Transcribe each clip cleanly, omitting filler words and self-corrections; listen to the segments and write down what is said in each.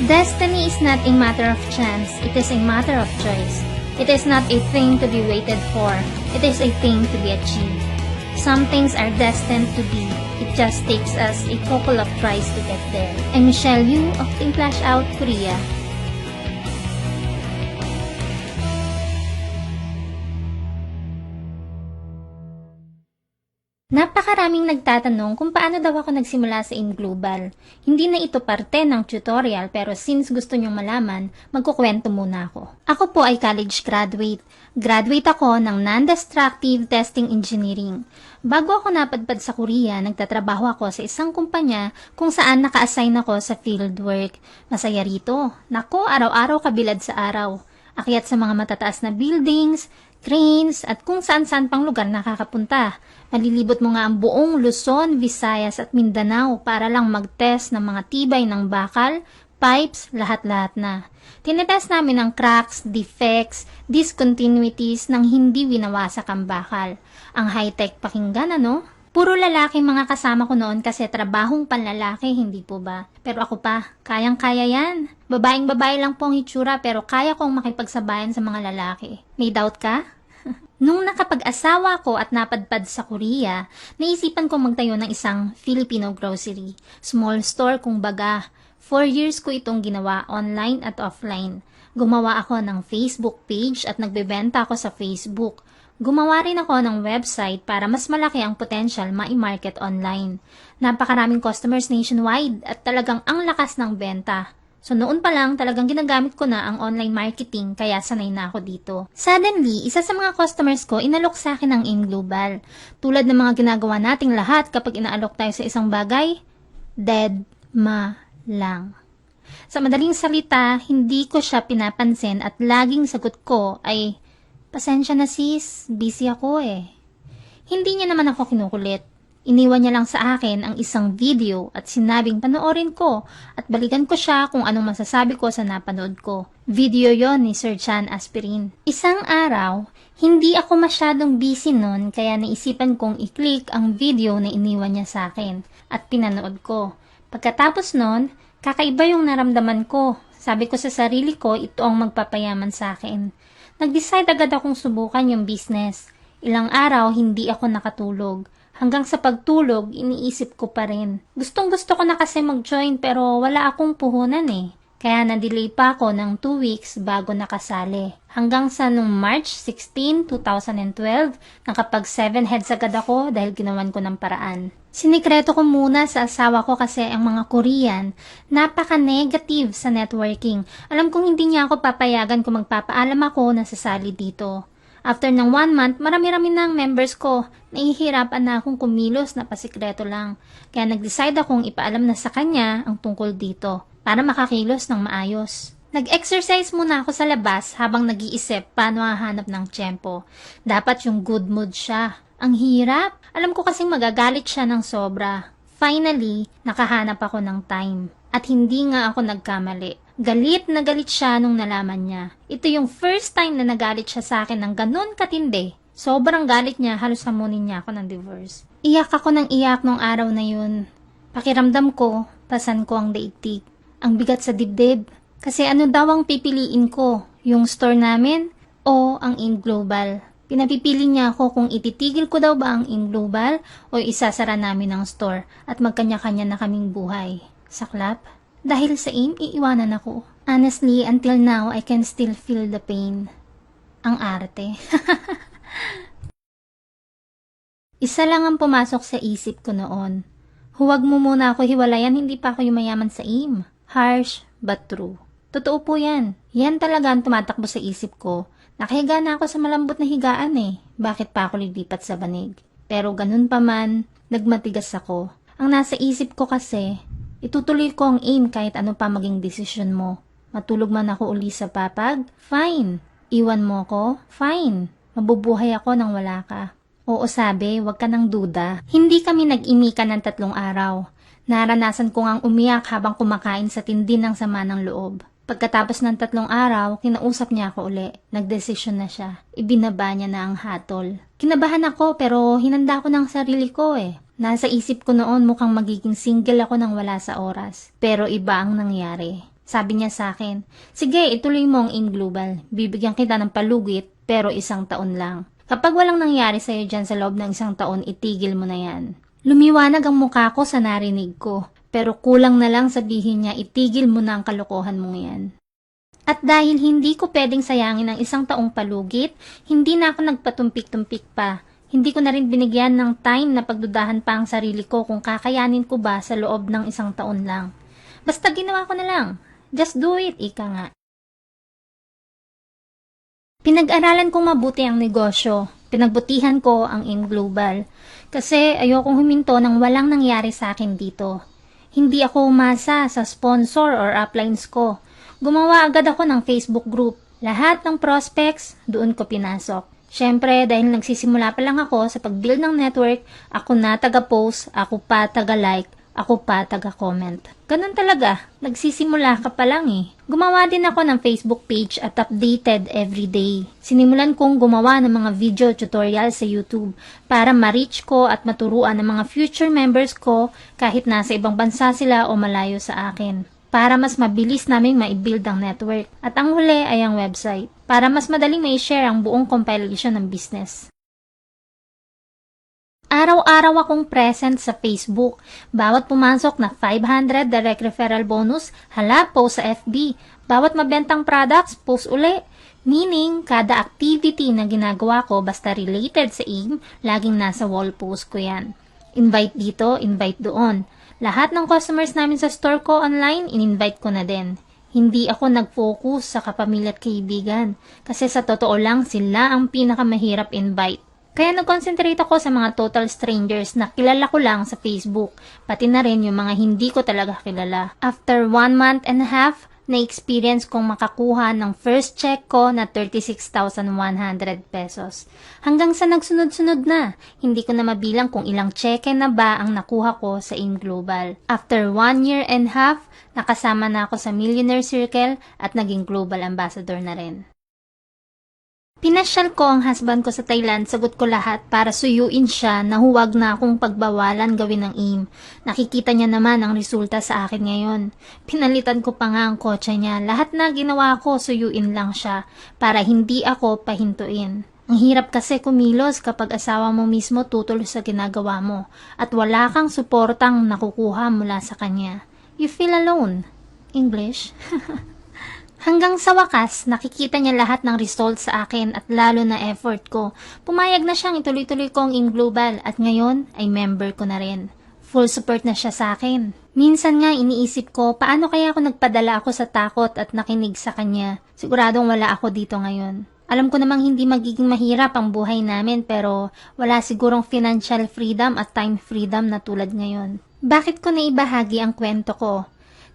Destiny is not a matter of chance, it is a matter of choice. It is not a thing to be waited for, it is a thing to be achieved. Some things are destined to be, it just takes us a couple of tries to get there. I'm Michelle Yu of Team Flash Out Korea. Napakaraming nagtatanong kung paano daw ako nagsimula sa AIM Global. Hindi na ito parte ng tutorial pero since gusto nyong malaman, magkukwento muna ako. Ako po ay college graduate. Graduate ako ng Non-Destructive Testing Engineering. Bago ako napadpad sa Korea, nagtatrabaho ako sa isang kumpanya kung saan naka-assign ako sa fieldwork. Masaya rito. Nako, araw-araw kabilad sa araw. Akyat sa mga matataas na buildings, cranes, at kung saan-saan pang lugar nakakapunta. Malilibot mo nga ang buong Luzon, Visayas at Mindanao para lang mag-test ng mga tibay ng bakal, pipes, lahat-lahat na. Tinetest namin ang cracks, defects, discontinuities nang hindi winawasak ang bakal. Ang high-tech pakinggan, ano? Puro lalaki mga kasama ko noon kasi trabahong panlalaki, hindi po ba? Pero ako pa, kayang-kaya yan. Babaeng-babae lang po ang itsura pero kaya kong makipagsabayan sa mga lalaki. May doubt ka? Nung nakapag-asawa ko at napadpad sa Korea, naisipan kong magtayo ng isang Filipino grocery. Small store kung baga. 4 years ko itong ginawa online at offline. Gumawa ako ng Facebook page at nagbebenta ako sa Facebook. Gumawa rin ako ng website para mas malaki ang potential ma-market online. Napakaraming customers nationwide at talagang ang lakas ng benta. So noon pa lang talagang ginagamit ko na ang online marketing kaya sanay na ako dito. Suddenly, isa sa mga customers ko inalok sa akin ng AIM Global. Tulad ng mga ginagawa nating lahat kapag inaalok tayo sa isang bagay, dead ma lang. Sa madaling salita, hindi ko siya pinapansin at laging sagot ko ay, pasensya na sis, busy ako eh. Hindi niya naman ako kinukulit. Iniwan niya lang sa akin ang isang video at sinabing panoorin ko at balikan ko siya kung anong masasabi ko sa napanood ko. Video yon ni Sir Chan Aspirin. Isang araw, hindi ako masyadong busy nun kaya naisipan kong i-click ang video na iniwan niya sa akin at pinanood ko. Pagkatapos nun, kakaiba yung naramdaman ko. Sabi ko sa sarili ko, ito ang magpapayaman sa akin. Nag-decide agad akong subukan yung business. Ilang araw, hindi ako nakatulog. Hanggang sa pagtulog, iniisip ko pa rin. Gustong-gusto ko na kasi mag-join pero wala akong puhunan eh. Kaya na-delay pa ako ng 2 weeks bago nakasali. Hanggang sa nung March 16, 2012, nakapag 7 heads agad ako dahil ginawan ko ng paraan. Sinikreto ko muna sa asawa ko kasi ang mga Korean, napaka-negative sa networking. Alam kong hindi niya ako papayagan kung magpapaalam ako na sasali dito. After ng 1 month, marami-rami na ang members ko. Nahihirapan na akong kumilos na pasikreto lang. Kaya nag-decide akong ipaalam na sa kanya ang tungkol dito para makakilos ng maayos. Nag-exercise muna ako sa labas habang nag-iisip paano hahanap ng tiyempo. Dapat yung good mood siya. Ang hirap. Alam ko kasing magagalit siya ng sobra. Finally, nakahanap ako ng time. At hindi nga ako nagkamali. Galit na galit siya nung nalaman niya. Ito yung first time na nagalit siya sa akin ng ganun katindi. Sobrang galit niya, halos hamunin niya ako ng divorce. Iyak ako ng iyak nung araw na yun. Pakiramdam ko, pasan ko ang daigdig. Ang bigat sa dibdib. Kasi ano daw ang pipiliin ko? Yung store namin o ang AIM Global? Pinapipili niya ako kung ititigil ko daw ba ang AIM Global o isasara namin ang store at magkanya-kanya na kaming buhay. Saklap? Dahil sa AIM, iiwanan ako. Honestly, until now, I can still feel the pain. Ang arte. Isa lang ang pumasok sa isip ko noon. Huwag mo muna ako hiwalayan, hindi pa ako yumayaman sa AIM. Harsh, but true. Totoo po yan. Yan talaga ang tumatakbo sa isip ko. Nakahiga na ako sa malambot na higaan eh. Bakit pa ako lilipat sa banig? Pero ganun pa man, nagmatigas ako. Ang nasa isip ko kasi, itutuloy ko ang AIM kahit ano pa maging desisyon mo. Matulog man ako uli sa papag? Fine. Iwan mo ko? Fine. Mabubuhay ako nang wala ka. Oo sabi, wag ka nang duda. Hindi kami nag-imikan ng 3 araw. Naranasan ko ngang umiyak habang kumakain sa tindi ng sama ng loob. Pagkatapos ng 3 araw, kinausap niya ako uli. Nagdesisyon na siya. Ibinaba niya na ang hatol. Kinabahan ako pero hinanda ko ng sarili ko eh. Nasa isip ko noon mukhang magiging single ako nang wala sa oras. Pero iba ang nangyari. Sabi niya sa akin, sige, ituloy mo ang In Global. Bibigyan kita ng palugit, pero 1 taon lang. Kapag walang nangyari sa'yo dyan sa loob ng 1 taon, itigil mo na yan. Lumiwanag ang mukha ko sa narinig ko, pero kulang na lang sabihin niya, itigil mo na ang kalokohan mong yan. At dahil hindi ko pwedeng sayangin ang 1 taong palugit, hindi na ako nagpatumpik-tumpik pa. Hindi ko na rin binigyan ng time na pagdudahan pa ang sarili ko kung kakayanin ko ba sa loob ng 1 taon lang. Basta ginawa ko na lang. Just do it, ika nga. Pinag-aralan kong mabuti ang negosyo. Pinagbutihan ko ang In Global. Kasi ayokong huminto nang walang nangyari sa akin dito. Hindi ako umasa sa sponsor or uplines ko. Gumawa agad ako ng Facebook group. Lahat ng prospects, doon ko pinasok. Siyempre, dahil nagsisimula pa lang ako sa pag-build ng network, ako na taga-post, ako pa taga-like, ako pa taga-comment. Ganun talaga, nagsisimula ka pa lang eh. Gumawa din ako ng Facebook page at updated everyday. Sinimulan kong gumawa ng mga video tutorial sa YouTube para ma-reach ko at maturuan ng mga future members ko kahit nasa ibang bansa sila o malayo sa akin. Para mas mabilis naming ma-build ang network. At ang huli ay ang website. Para mas madaling ma-share ang buong compilation ng business. Araw-araw akong present sa Facebook. Bawat pumasok na 500 direct referral bonus, hala, post sa FB. Bawat mabentang products, post uli. Meaning, kada activity na ginagawa ko basta related sa AIM, laging nasa wall post ko yan. Invite dito, invite doon. Lahat ng customers namin sa store ko online, in-invite ko na din. Hindi ako nag-focus sa kapamilya at kaibigan. Kasi sa totoo lang, sila ang pinakamahirap invite. Kaya nag-concentrate ako sa mga total strangers na kilala ko lang sa Facebook, pati na rin yung mga hindi ko talaga kilala. After 1.5 months, na-experience kong makakuha ng first check ko na 36,100 pesos. Hanggang sa nagsunod-sunod na, hindi ko na mabilang kung ilang cheque na ba ang nakuha ko sa In Global. After 1.5 years, nakasama na ako sa Millionaire Circle at naging Global Ambassador na rin. Pinasyal ko ang husband ko sa Thailand, sagot ko lahat para suyuin siya na huwag na akong pagbawalan gawin ng AIM. Nakikita niya naman ang resulta sa akin ngayon. Pinalitan ko pa nga ang kotse niya. Lahat na ginawa ko, suyuin lang siya para hindi ako pahintuin. Ang hirap kasi kumilos kapag asawa mo mismo tutol sa ginagawa mo at wala kang suportang nakukuha mula sa kanya. You feel alone. English? Hanggang sa wakas, nakikita niya lahat ng results sa akin at lalo na effort ko. Pumayag na siyang ituloy-tuloy ko ang In Global at ngayon ay member ko na rin. Full support na siya sa akin. Minsan nga iniisip ko, paano kaya ako nagpadala ako sa takot at nakinig sa kanya? Siguradong wala ako dito ngayon. Alam ko namang hindi magiging mahirap ang buhay namin pero wala sigurong financial freedom at time freedom na tulad ngayon. Bakit ko naibahagi ang kwento ko?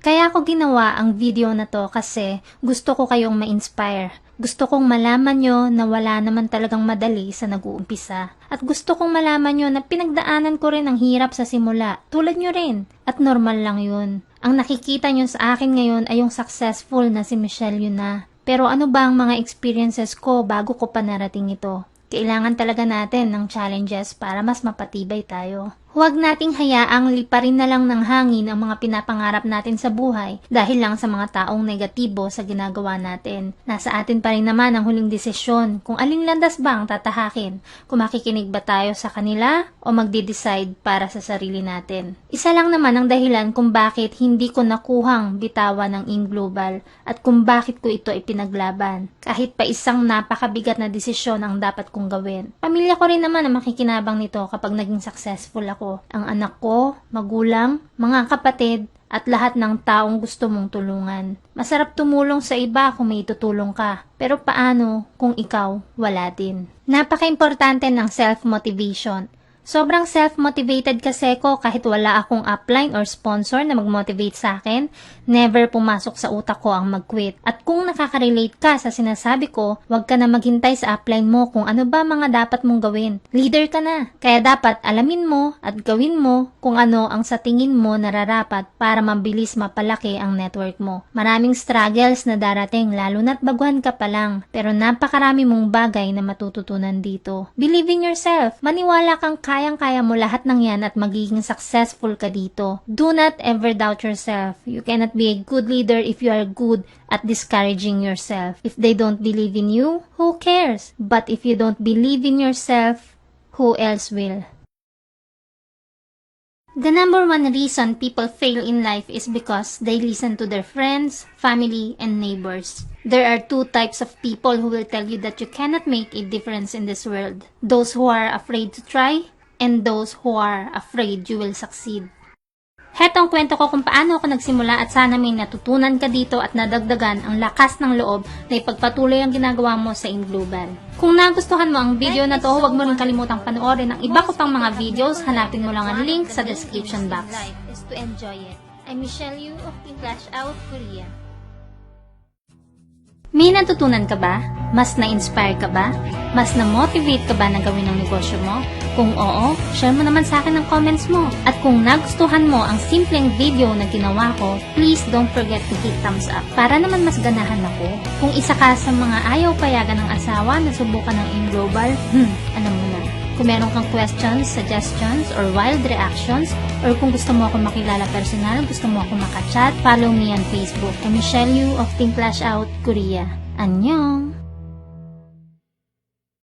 Kaya ako ginawa ang video na to kasi gusto ko kayong ma-inspire. Gusto kong malaman nyo na wala naman talagang madali sa nag-uumpisa. At gusto kong malaman nyo na pinagdaanan ko rin ang hirap sa simula. Tulad nyo rin. At normal lang yun. Ang nakikita nyo sa akin ngayon ay yung successful na si Michelle yun na. Pero ano ba ang mga experiences ko bago ko pa narating ito? Kailangan talaga natin ng challenges para mas mapatibay tayo. Huwag nating hayaang liparin na lang ng hangin ang mga pinapangarap natin sa buhay dahil lang sa mga taong negatibo sa ginagawa natin. Nasa atin pa rin naman ang huling desisyon kung aling landas ba ang tatahakin, kung makikinig ba tayo sa kanila o magde-decide para sa sarili natin. Isa lang naman ang dahilan kung bakit hindi ko nakuhang bitawan ng In Global at kung bakit ko ito ipinaglaban. Kahit pa isang napakabigat na desisyon ang dapat kong gawin. Pamilya ko rin naman ang makikinabang nito kapag naging successful ako. Ang anak ko, magulang, mga kapatid, at lahat ng taong gusto mong tulungan. Masarap tumulong sa iba kung may tutulong ka. Pero paano kung ikaw wala din? Napaka-importante ng self-motivation. Sobrang self-motivated kasi ko kahit wala akong upline or sponsor na mag-motivate sa akin, never pumasok sa utak ko ang mag-quit. At kung nakaka-relate ka sa sinasabi ko, huwag ka na maghintay sa upline mo kung ano ba mga dapat mong gawin. Leader ka na. Kaya dapat alamin mo at gawin mo kung ano ang sa tingin mo nararapat para mabilis mapalaki ang network mo. Maraming struggles na darating lalo na't baguhan ka pa lang. Pero napakarami mong bagay na matututunan dito. Believe in yourself. Maniwala kang kayang-kaya mo lahat ng yan at magiging successful ka dito. Do not ever doubt yourself. You cannot be a good leader if you are good at discouraging yourself. If they don't believe in you, who cares? But if you don't believe in yourself, who else will? The number one reason people fail in life is because they listen to their friends, family, and neighbors. There are two types of people who will tell you that you cannot make a difference in this world. Those who are afraid to try, and those who are afraid you will succeed. Heto ang kwento ko kung paano ako nagsimula at sana may natutunan ka dito at nadagdagan ang lakas ng loob na ipagpatuloy ang ginagawa mo sa InGlobal. Kung nagustuhan mo ang video na to, huwag mo rin kalimutang panoorin ang iba ko pang mga videos. Hanapin mo lang ang link sa description box. Is to enjoy it. I'm Michelle Yu of Team Flash Out Korea. May natutunan ka ba? Mas na-inspire ka ba? Mas na-motivate ka ba na gawin ang negosyo mo? Kung oo, share mo naman sa akin ang comments mo. At kung nagustuhan mo ang simpleng video na ginawa ko, please don't forget to hit thumbs up para naman mas ganahan ako. Kung isa ka sa mga ayaw payagan ng asawa na subukan ng InGlobal, alam mo na. Kung meron kang questions, suggestions, or wild reactions, or kung gusto mo ako makilala personal, gusto mo ako makachat, follow me on Facebook. I'm Michelle Yu of Team Flash Out Korea. Annyeong!